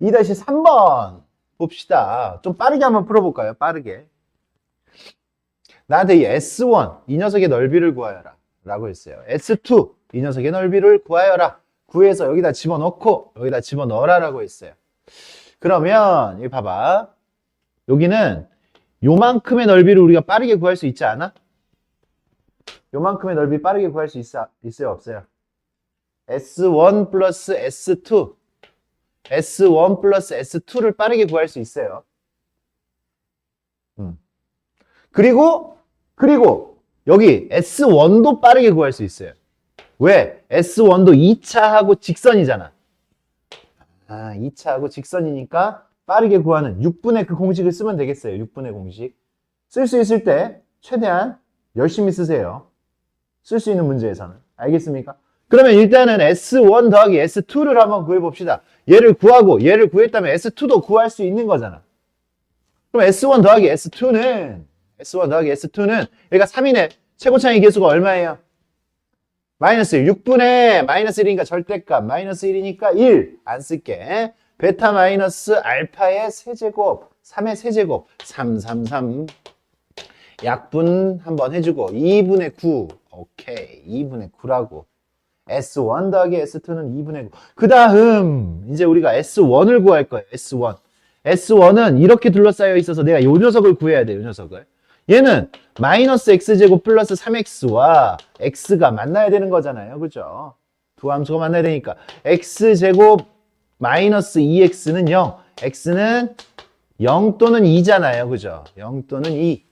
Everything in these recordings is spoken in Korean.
2-3번 봅시다. 좀 빠르게 한번 풀어볼까요? 빠르게. 나한테 이 S1, 이 녀석의 넓이를 구하여라 라고 했어요. S2, 이 녀석의 넓이를 구하여라. 구해서 여기다 집어넣고 여기다 집어넣어라 라고 했어요. 그러면 여기 봐봐. 여기는 요만큼의 넓이를 우리가 빠르게 구할 수 있지 않아? 요만큼의 넓이 빠르게 구할 수 있어요? 없어요? S1 플러스 S2 S1 플러스 S2를 빠르게 구할 수 있어요. 그리고 여기 S1도 빠르게 구할 수 있어요. 왜? S1도 2차하고 직선이잖아. 2차하고 직선이니까 빠르게 구하는 6분의 그 공식을 쓰면 되겠어요. 6분의 공식. 쓸 수 있을 때 최대한 열심히 쓰세요. 쓸 수 있는 문제에서는. 알겠습니까? 그러면 일단은 S1 더하기 S2를 한번 구해봅시다. 얘를 구하고 얘를 구했다면 S2도 구할 수 있는 거잖아. 그럼 S1 더하기 S2는 여기가 3이네. 최고차이 계수가 얼마예요? 마이너스 1. 6분의 마이너스 1이니까 절대값. 마이너스 1이니까 1. 안 쓸게. 베타 마이너스 알파의 세제곱. 3의 세제곱. 3. 약분 한번 해주고. 2분의 9. 오케이. 2분의 9라고. S1 더하기 S2는 2분의 9. 그 다음, 이제 우리가 S1을 구할 거예요. S1. S1은 이렇게 둘러싸여 있어서 내가 요 녀석을 구해야 돼, 요 녀석을. 얘는 마이너스 x제곱 플러스 3x와 x가 만나야 되는 거잖아요. 그죠? 두 함수가 만나야 되니까. x제곱 마이너스 2x는 0. x는 0 또는 2잖아요. 그죠? 0 또는 2.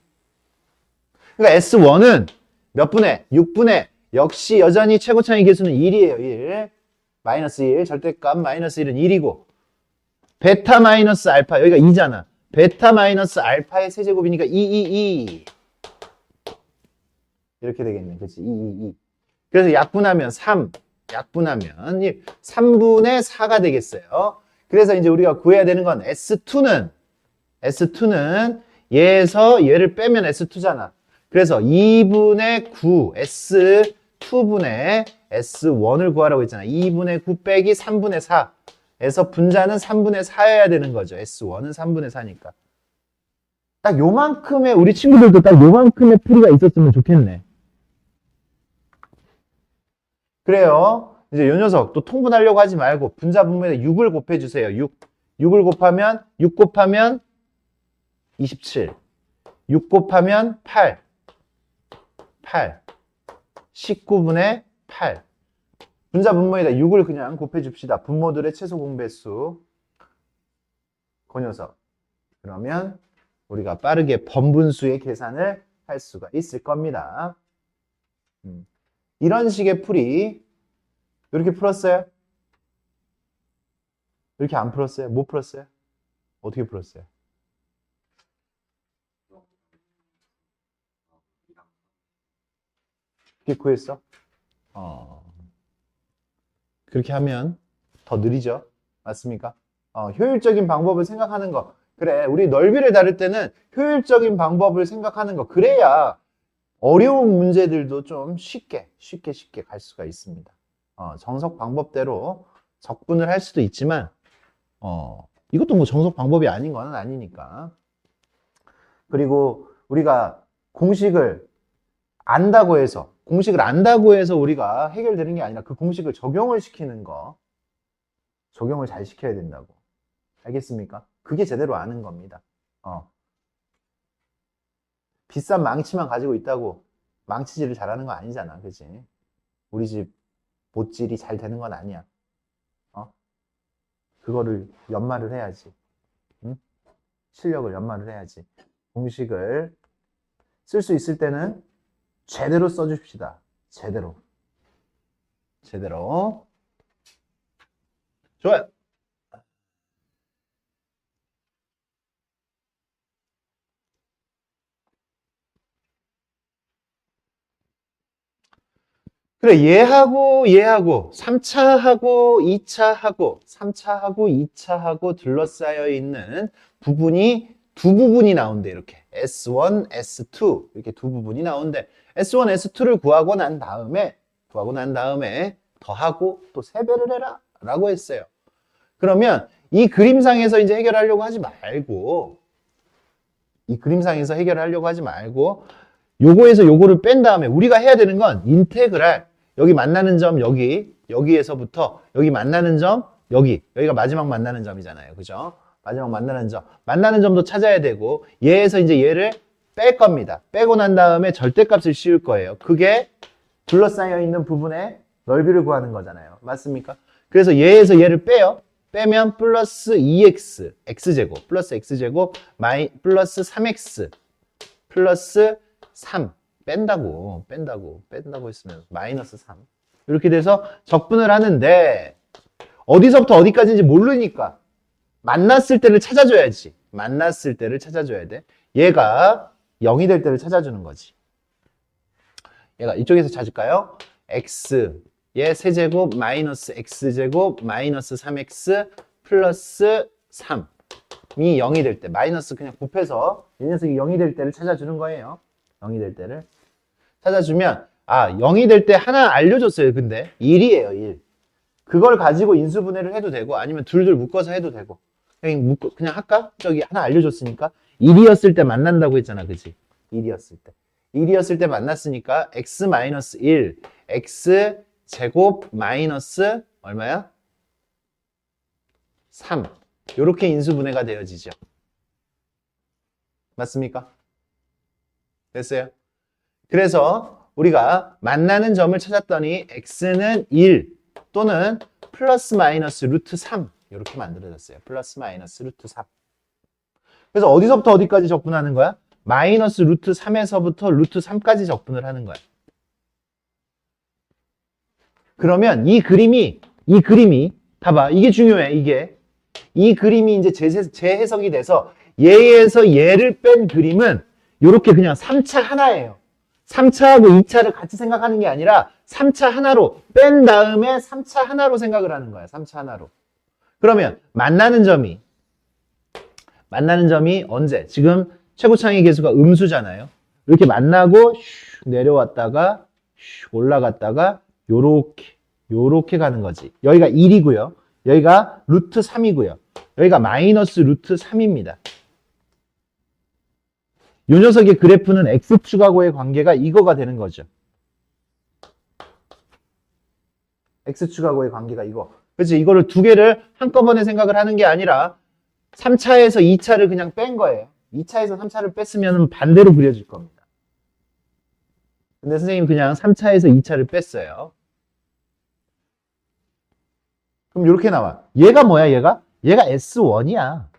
그러니까 S1은 몇 분의? 6분의. 역시 여전히 최고차이 계수는 1이에요. 1. 마이너스 1. 절대값 마이너스 1은 1이고. 베타 마이너스 알파. 여기가 2잖아. 베타 마이너스 알파의 세제곱이니까 2. 이렇게 되겠네. 그치? 2. 그래서 약분하면 3. 약분하면 1. 3분의 4가 되겠어요. 그래서 이제 우리가 구해야 되는 건 S2는 얘에서 얘를 빼면 S2잖아. 그래서 2분의 9 S2분의 S1을 구하라고 했잖아. 2분의 9 빼기 3분의 4. 에서 분자는 3분의 4여야 되는 거죠. S1은 3분의 4니까. 딱 요만큼의, 우리 친구들도 딱 요만큼의 풀이가 있었으면 좋겠네. 그래요. 이제 요 녀석 또 통분하려고 하지 말고 분자 분모에다 6을 곱해주세요. 6을 곱하면 6 곱하면 27. 6 곱하면 8. 19분의 8. 분자 분모에다 6을 그냥 곱해줍시다. 분모들의 최소 공배수. 그 녀석. 그러면 우리가 빠르게 번분수의 계산을 할 수가 있을 겁니다. 이런 식의 풀이 이렇게 풀었어요? 이렇게 안 풀었어요? 못 풀었어요? 어떻게 풀었어요? 이렇게 구했어? 그렇게 하면 더 느리죠? 맞습니까? 효율적인 방법을 생각하는 거. 그래, 우리 넓이를 다룰 때는 효율적인 방법을 생각하는 거. 그래야 어려운 문제들도 좀 쉽게 갈 수가 있습니다. 정석 방법대로 적분을 할 수도 있지만, 이것도 뭐 정석 방법이 아닌 건 아니니까. 그리고 우리가 공식을 안다고 해서 우리가 해결되는 게 아니라 그 공식을 적용을 시키는 거. 적용을 잘 시켜야 된다고. 알겠습니까? 그게 제대로 아는 겁니다. 비싼 망치만 가지고 있다고 망치질을 잘하는 거 아니잖아. 그치? 우리 집 못질이 잘 되는 건 아니야. 그거를 연마를 해야지. 응? 실력을 연마를 해야지. 공식을 쓸 수 있을 때는 제대로 써줍시다. 제대로. 좋아요. 그래, 얘하고 3차하고 2차하고 둘러싸여 있는 부분이 두 부분이 나온대. 이렇게 S1, S2 이렇게 두 부분이 나온대. S1, S2를 구하고 난 다음에 더하고 또 세배를 해라 라고 했어요. 그러면 이 그림상에서 이제 해결하려고 하지 말고, 이 그림상에서 해결하려고 하지 말고, 요거에서 요거를 뺀 다음에 우리가 해야 되는 건 인테그랄, 여기 만나는 점 여기, 여기에서부터 여기 만나는 점 여기, 여기가 마지막 만나는 점이잖아요. 그죠? 마지막 만나는 점. 만나는 점도 찾아야 되고, 얘에서 이제 얘를 뺄 겁니다. 빼고 난 다음에 절대값을 씌울 거예요. 그게 둘러싸여 있는 부분의 넓이를 구하는 거잖아요. 맞습니까? 그래서 얘에서 얘를 빼요. 빼면 플러스 2x, x제곱, 플러스 x제곱, 플러스 3x, 플러스 3. 뺀다고 했으면 마이너스 3. 이렇게 돼서 적분을 하는데, 어디서부터 어디까지인지 모르니까 만났을 때를 찾아줘야지. 만났을 때를 찾아줘야 돼. 얘가 0이 될 때를 찾아주는 거지. 얘가 이쪽에서 찾을까요? x 얘 세제곱 마이너스 x제곱 마이너스 3x 플러스 3이 0이 될 때, 마이너스 그냥 곱해서 이 녀석이 0이 될 때를 찾아주는 거예요. 0이 될 때를 찾아주면, 0이 될 때 하나 알려줬어요. 근데 1이에요 1. 그걸 가지고 인수분해를 해도 되고, 아니면 둘둘 묶어서 해도 되고, 그냥 할까? 저기 하나 알려줬으니까 1이었을 때 만난다고 했잖아. 그치? 1이었을 때. 1이었을 때 만났으니까 x-1, x 제곱 마이너스 얼마야? 3. 이렇게 인수분해가 되어지죠. 맞습니까? 됐어요? 그래서 우리가 만나는 점을 찾았더니 x는 1 또는 플러스 마이너스 루트 3 이렇게 만들어졌어요. 플러스 마이너스 루트 3. 그래서 어디서부터 어디까지 적분하는 거야? 마이너스 루트 3에서부터 루트 3까지 적분을 하는 거야. 그러면 이 그림이 봐봐, 이게 중요해. 이 그림이 이제 재해석이 돼서 얘에서 얘를 뺀 그림은 이렇게 그냥 3차 하나예요. 3차하고 2차를 같이 생각하는 게 아니라 3차 하나로 뺀 다음에 3차 하나로 생각을 하는 거야. 3차 하나로. 그러면 만나는 점이 언제? 지금 최고창의 계수가 음수잖아요. 이렇게 만나고 내려왔다가 올라갔다가 요렇게 가는 거지. 여기가 1이고요. 여기가 루트 3이고요. 여기가 마이너스 루트 3입니다. 이 녀석의 그래프는 x축하고의 관계가 이거가 되는 거죠. x축하고의 관계가 이거. 그렇지? 이거를 두 개를 한꺼번에 생각을 하는 게 아니라 3차에서 2차를 그냥 뺀 거예요. 2차에서 3차를 뺐으면 반대로 그려질 겁니다. 근데 선생님 그냥 3차에서 2차를 뺐어요. 그럼 이렇게 나와. 얘가 뭐야, 얘가? 얘가 S1이야.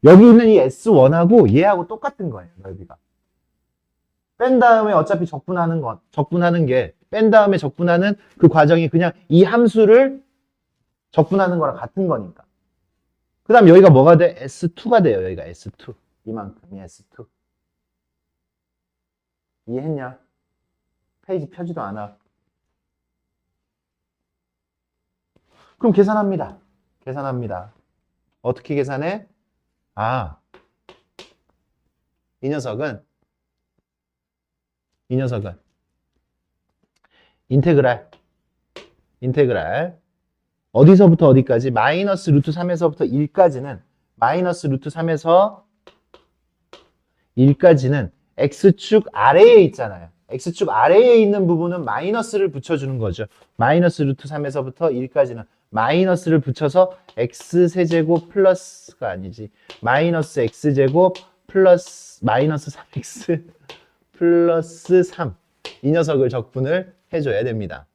여기 있는 이 S1하고 얘하고 똑같은 거예요, 넓이가. 뺀 다음에 어차피 적분하는 게, 뺀 다음에 적분하는 그 과정이 그냥 이 함수를 적분하는 거랑 같은 거니까. 그 다음 여기가 뭐가 돼? S2가 돼요, 여기가 S2. 이만큼이 S2. 이해했냐? 페이지 펴지도 않아. 그럼 계산합니다. 어떻게 계산해? 이 녀석은 인테그랄 어디서부터 어디까지? 마이너스 루트 3에서부터 1까지는 마이너스 루트 3에서 1까지는 x축 아래에 있잖아요. x축 아래에 있는 부분은 마이너스를 붙여주는 거죠. 마이너스 루트 3에서부터 1까지는 마이너스를 붙여서 x세제곱 플러스가 아니지. 마이너스 x제곱 플러스 마이너스 3x 플러스 3. 이 녀석을 적분을 해줘야 됩니다.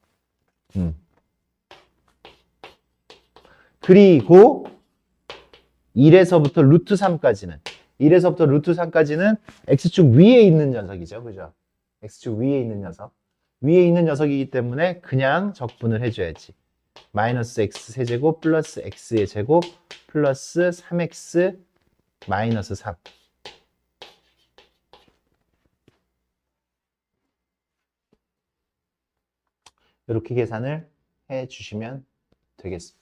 그리고 1에서부터 루트 3까지는 x축 위에 있는 녀석이죠. 그죠? x축 위에 있는 녀석. 위에 있는 녀석이기 때문에 그냥 적분을 해줘야지. 마이너스 x 세제곱 플러스 x의 제곱 플러스 3x 마이너스 3. 이렇게 계산을 해주시면 되겠습니다.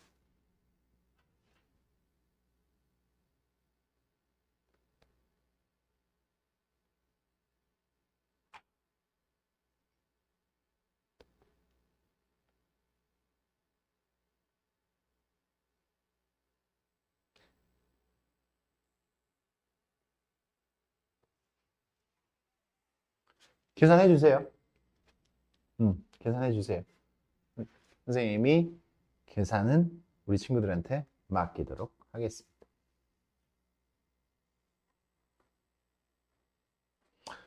계산해 주세요. 계산해 주세요. 선생님이 계산은 우리 친구들한테 맡기도록 하겠습니다.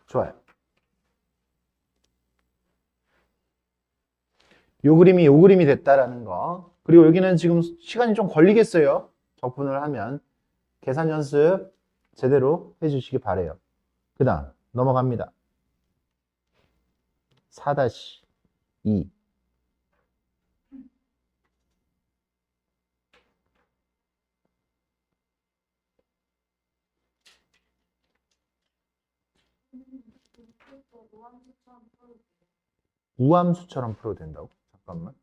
좋아요. 요 그림이 됐다라는 거. 그리고 여기는 지금 시간이 좀 걸리겠어요. 적분을 하면. 계산 연습 제대로 해주시기 바래요. 그 다음 넘어갑니다. 4-2 우함수처럼 풀어도 된다고? 잠깐만.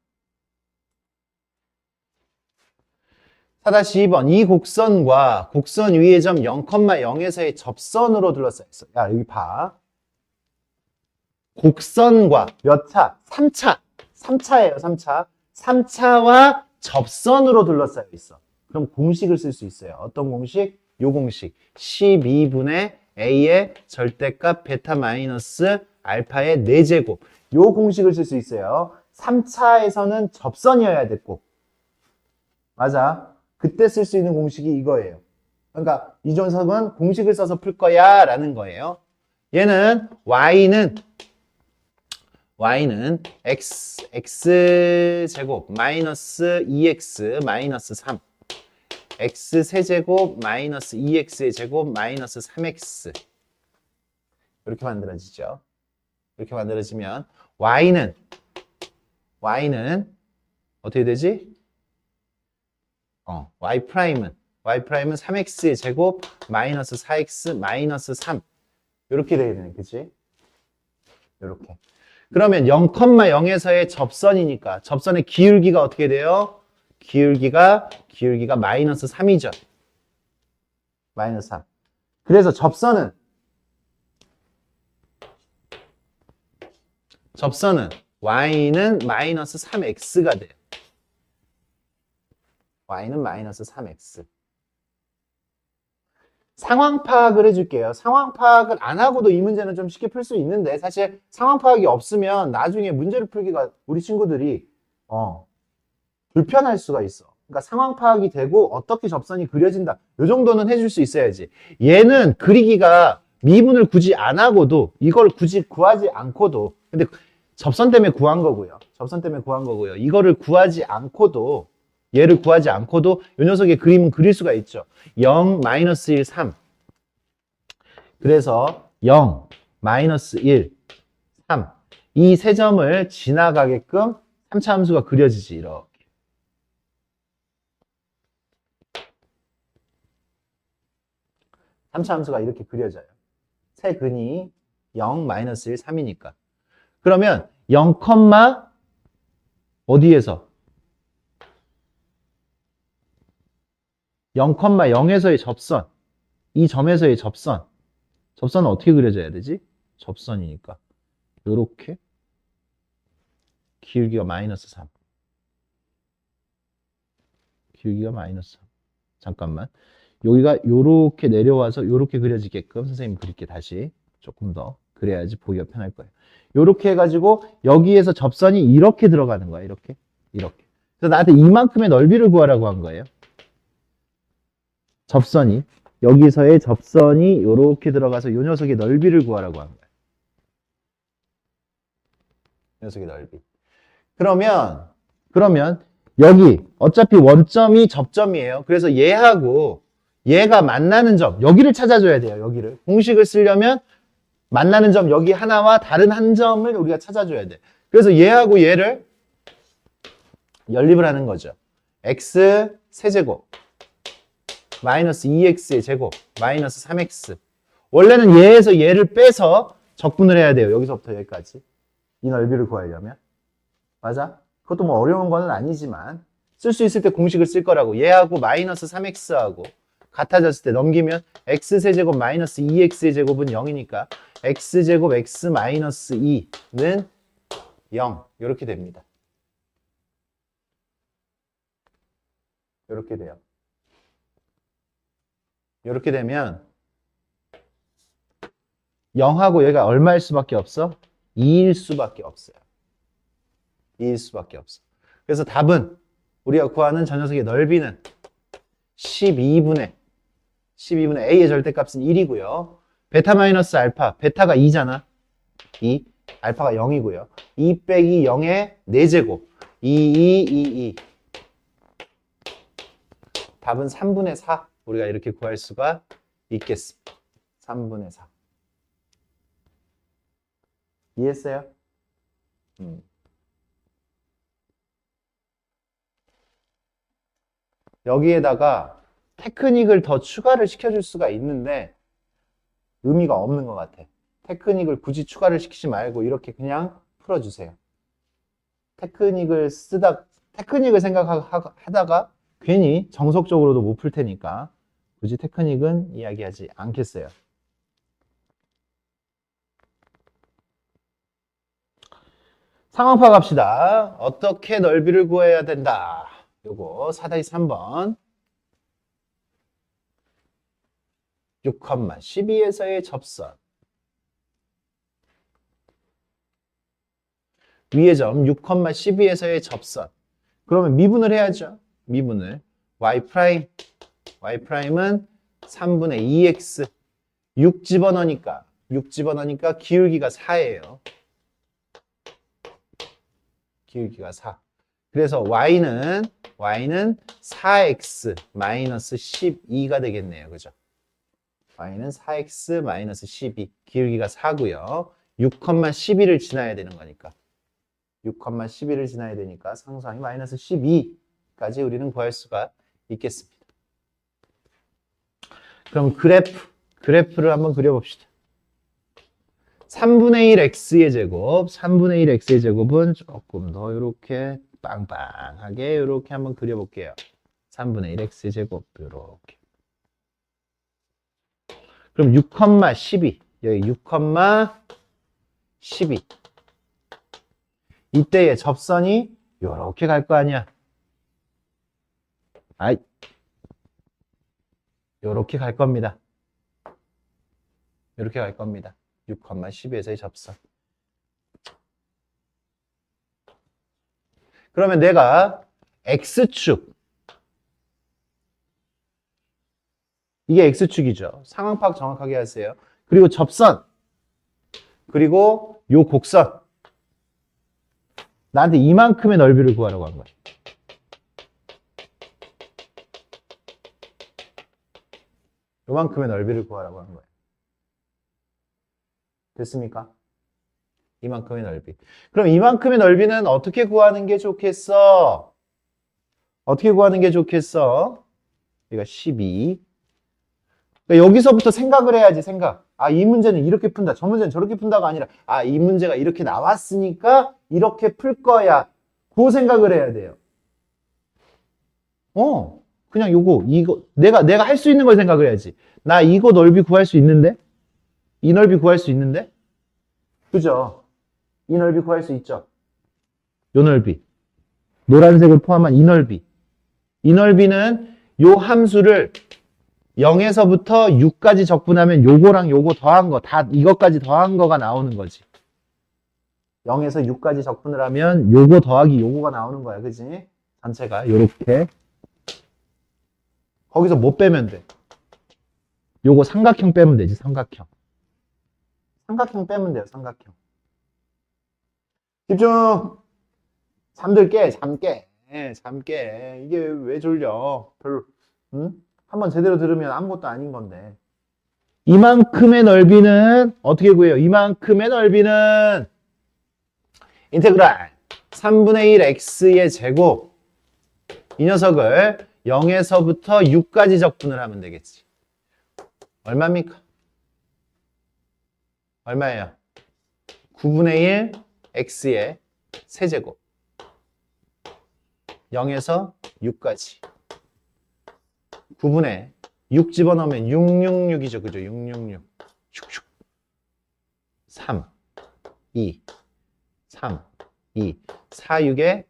4-2번 이 곡선과 곡선 위의 점 0,0에서의 접선으로 둘러싸여 있어. 야 여기 봐. 곡선과 몇 차? 3차. 3차예요 3차. 3차와 접선으로 둘러싸여 있어. 그럼 공식을 쓸 수 있어요. 어떤 공식? 요 공식. 12분의 a의 절대값 베타 마이너스 알파의 4제곱. 요 공식을 쓸 수 있어요. 3차에서는 접선이어야 돼 꼭. 맞아. 그때 쓸 수 있는 공식이 이거예요. 그러니까 이종섭은 공식을 써서 풀 거야 라는 거예요. 얘는 y는 x제곱 마이너스 2x 마이너스 3 x세제곱 마이너스 2x의 제곱 마이너스 3x 이렇게 만들어지죠. 이렇게 만들어지면 y는 어떻게 되지? y'은 3x의 제곱 마이너스 4x 마이너스 3 이렇게 돼야 되네, 그치? 이렇게. 그러면 0,0에서의 접선이니까 접선의 기울기가 어떻게 돼요? 기울기가 마이너스 3이죠. 마이너스 3. 그래서 접선은 y는 마이너스 3x가 돼요. y는 마이너스 3x. 상황 파악을 해줄게요. 상황 파악을 안 하고도 이 문제는 좀 쉽게 풀 수 있는데 사실 상황 파악이 없으면 나중에 문제를 풀기가 우리 친구들이 불편할 수가 있어. 그러니까 상황 파악이 되고 어떻게 접선이 그려진다. 이 정도는 해줄 수 있어야지. 얘는 그리기가 미분을 굳이 안 하고도 이걸 굳이 구하지 않고도 근데 접선 때문에 구한 거고요. 이거를 구하지 않고도 얘를 구하지 않고도 이 녀석의 그림은 그릴 수가 있죠. 0, 마이너스 1, 3. 그래서 0, 마이너스 1, 3. 이 세 점을 지나가게끔 3차 함수가 그려지지, 이렇게. 삼차 함수가 이렇게 그려져요. 세 근이 0, 마이너스 1, 3이니까. 그러면 0, 어디에서? 0,0에서의 접선. 이 점에서의 접선은 어떻게 그려져야 되지? 접선이니까. 요렇게. 기울기가 마이너스 3. 기울기가 마이너스 3. 잠깐만. 여기가 요렇게 내려와서 요렇게 그려지게끔 선생님 그릴게 다시. 조금 더. 그래야지 보기가 편할 거예요. 요렇게 해가지고 여기에서 접선이 이렇게 들어가는 거야. 이렇게. 그래서 나한테 이만큼의 넓이를 구하라고 한 거예요. 접선이. 여기서의 접선이 요렇게 들어가서 요 녀석의 넓이를 구하라고 한 거예요. 녀석의 넓이. 그러면 여기 어차피 원점이 접점이에요. 그래서 얘하고 얘가 만나는 점 여기를 찾아줘야 돼요. 여기를. 공식을 쓰려면 만나는 점 여기 하나와 다른 한 점을 우리가 찾아줘야 돼. 그래서 얘하고 얘를 연립을 하는 거죠. x 세제곱 마이너스 2x의 제곱 마이너스 3x. 원래는 얘에서 얘를 빼서 적분을 해야 돼요. 여기서부터 여기까지. 이 넓이를 구하려면. 맞아? 그것도 뭐 어려운 거는 아니지만 쓸 수 있을 때 공식을 쓸 거라고. 얘하고 마이너스 3x하고 같아졌을 때 넘기면 x세제곱 마이너스 2x의 제곱은 0이니까 x제곱 x 마이너스 2는 0 이렇게 됩니다. 이렇게 돼요. 이렇게 되면 0하고 여기가 얼마일 수밖에 없어? 2일 수밖에 없어요. 2일 수밖에 없어. 그래서 답은 우리가 구하는 저 녀석의 넓이는 12분의 A의 절대값은 1이고요. 베타 마이너스 알파, 베타가 2잖아. 2, 알파가 0이고요. 2 빼기 0의 4제곱. 2. 답은 3분의 4. 우리가 이렇게 구할 수가 있겠습니다. 3분의 4. 이해했어요? 여기에다가 테크닉을 더 추가를 시켜줄 수가 있는데 의미가 없는 것 같아. 테크닉을 굳이 추가를 시키지 말고 이렇게 그냥 풀어주세요. 테크닉을 생각하다가 괜히 정석적으로도 못 풀 테니까 굳이 테크닉은 이야기하지 않겠어요. 상황 파악합시다. 어떻게 넓이를 구해야 된다. 요거 4-3번 6,12에서의 접선 위의 점 6,12에서의 접선. 그러면 미분을 해야죠. 미분을 y'은 3분의 2x 6 집어넣으니까 기울기가 4예요. 기울기가 4. 그래서 y는 4x 마이너스 12가 되겠네요. 그죠? y는 4x 마이너스 12. 기울기가 4고요. 6,12를 지나야 되는 거니까. 6,12를 지나야 되니까 상수항이 마이너스 12까지 우리는 구할 수가 있겠습니다. 그럼 그래프를 한번 그려봅시다. 3분의 1 x의 제곱, 3분의 1 x의 제곱은 조금 더 이렇게 빵빵하게 이렇게 한번 그려볼게요. 3분의 1 x의 제곱 이렇게. 그럼 6,12 여기 6,12 이때의 접선이 이렇게 갈 거 아니야. 이렇게 갈 겁니다. 이렇게 갈 겁니다. 6,12에서의 접선. 그러면 내가 X축 이게 X축이죠. 상황 파악 정확하게 하세요. 그리고 접선 그리고 요 곡선 나한테 이만큼의 넓이를 구하라고 한 거야. 요만큼의 넓이를 구하라고 한 거야. 됐습니까? 이만큼의 넓이. 그럼 이만큼의 넓이는 어떻게 구하는 게 좋겠어? 어떻게 구하는 게 좋겠어? 여기가 12. 그러니까 여기서부터 생각을 해야지, 생각. 아, 이 문제는 이렇게 푼다. 저 문제는 저렇게 푼다가 아니라, 아, 이 문제가 이렇게 나왔으니까 이렇게 풀 거야. 그 생각을 해야 돼요. 그냥 이거, 내가 할 수 있는 걸 생각을 해야지. 나 이거 넓이 구할 수 있는데? 이 넓이 구할 수 있는데? 그죠? 이 넓이 구할 수 있죠? 요 넓이. 노란색을 포함한 이 넓이. 이 넓이는 요 함수를 0에서부터 6까지 적분하면 요거랑 요거 더한 거, 다 이것까지 더한 거가 나오는 거지. 0에서 6까지 적분을 하면 요거 더하기 요거가 나오는 거야. 그지? 전체가 요렇게. 거기서 뭐 빼면 돼? 요거 삼각형 빼면 되지, 삼각형. 삼각형 빼면 돼요, 삼각형. 집중! 잠들 깨, 잠 깨. 잠 깨. 이게 왜 졸려? 별로, 응? 한번 제대로 들으면 아무것도 아닌 건데. 이만큼의 넓이는 어떻게 구해요? 이만큼의 넓이는 인테그랄 3분의 1 x의 제곱 이 녀석을 0에서부터 6까지 적분을 하면 되겠지. 얼마입니까? 얼마예요? 9분의 1 x의 세제곱 0에서 6까지 9분의 6 집어넣으면 666이죠. 그죠? 666 슉슉 3 2 3 2 4 6에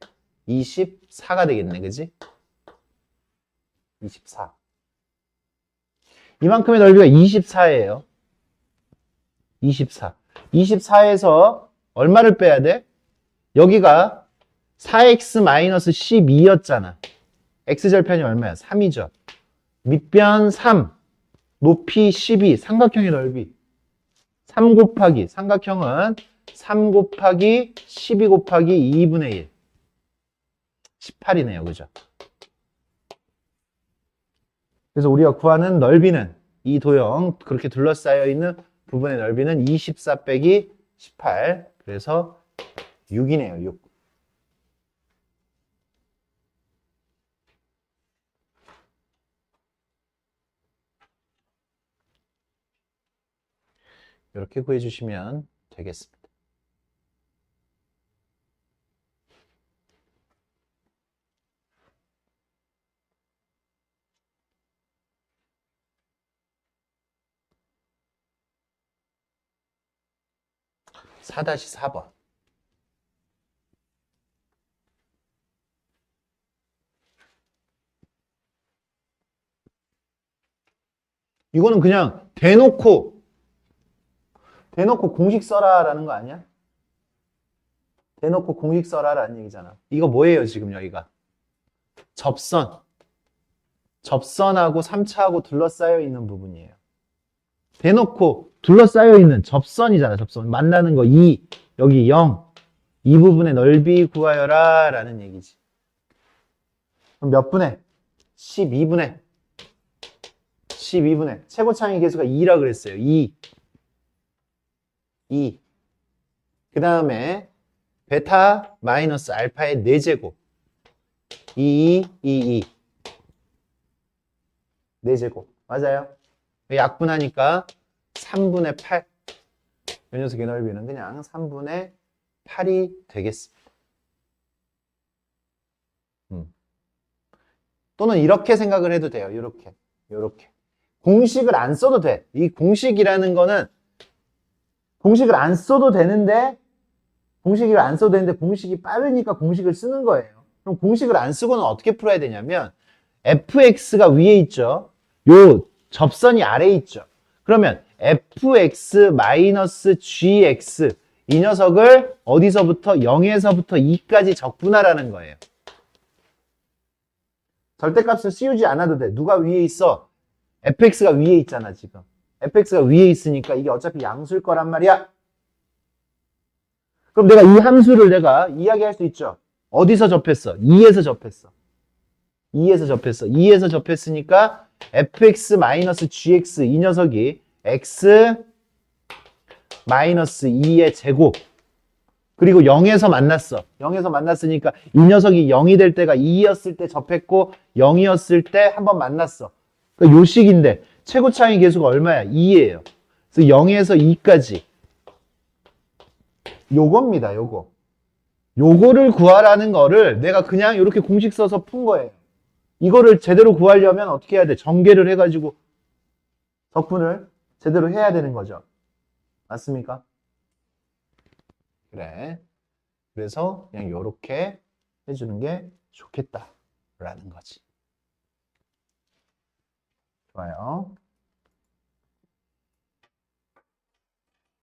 24가 되겠네. 그지? 24 이만큼의 넓이가 24예요. 24. 24에서 얼마를 빼야 돼? 여기가 4x-12였잖아. x절편이 얼마야? 3이죠. 밑변 3, 높이 12, 삼각형의 넓이. 3 곱하기, 삼각형은 3 곱하기 12 곱하기 2분의 1. 18이네요. 그죠? 그래서 우리가 구하는 넓이는 이 도형, 그렇게 둘러싸여 있는 부분의 넓이는 24 빼기 18. 그래서 6이네요. 6. 이렇게 구해주시면 되겠습니다. (4-4번) 이거는 그냥 대놓고 공식 써라라는 거 아니야? 대놓고 공식 써라라는 얘기잖아. 이거 뭐예요 지금 여기가? 접선하고 3차하고 둘러싸여 있는 부분이에요. 대놓고 둘러싸여 있는 접선이잖아. 접선 만나는 거 2, 여기 0. 이 부분의 넓이 구하여라 라는 얘기지. 그럼 몇 분의? 12분의 최고차항의 계수가 2라 그랬어요. 2. 그 다음에 베타 마이너스 알파의 4제곱 2. 4제곱 맞아요. 약분하니까 3분의 8. 이 녀석의 넓이는 그냥 3분의 8이 되겠습니다. 또는 이렇게 생각을 해도 돼요. 이렇게. 공식을 안 써도 돼. 이 공식이라는 거는 공식을 안 써도 되는데 공식이 빠르니까 공식을 쓰는 거예요. 그럼 공식을 안 쓰고는 어떻게 풀어야 되냐면 fx가 위에 있죠. 요 접선이 아래에 있죠. 그러면 fx-gx 이 녀석을 어디서부터 0에서부터 2까지 적분하라는 거예요. 절대값을 씌우지 않아도 돼. 누가 위에 있어? fx가 위에 있잖아 지금. fx가 위에 있으니까 이게 어차피 양수일 거란 말이야. 그럼 내가 이 함수를 내가 이야기할 수 있죠. 어디서 접했어? 2에서 접했어. 2에서 접했으니까 fx-gx 이 녀석이 x-2의 제곱 그리고 0에서 만났어. 0에서 만났으니까 이 녀석이 0이 될 때가 2였을 때 접했고 0이었을 때 한번 만났어. 그러니까 요 식인데 최고차항의 계수가 얼마야? 2예요. 그래서 0에서 2까지 요겁니다. 요거를 구하라는 거를 내가 그냥 이렇게 공식 써서 푼 거예요. 이거를 제대로 구하려면 어떻게 해야 돼? 전개를 해가지고 적분을 제대로 해야 되는 거죠. 맞습니까? 그래. 그래서 그냥 이렇게 해주는 게 좋겠다라는 거지. 좋아요.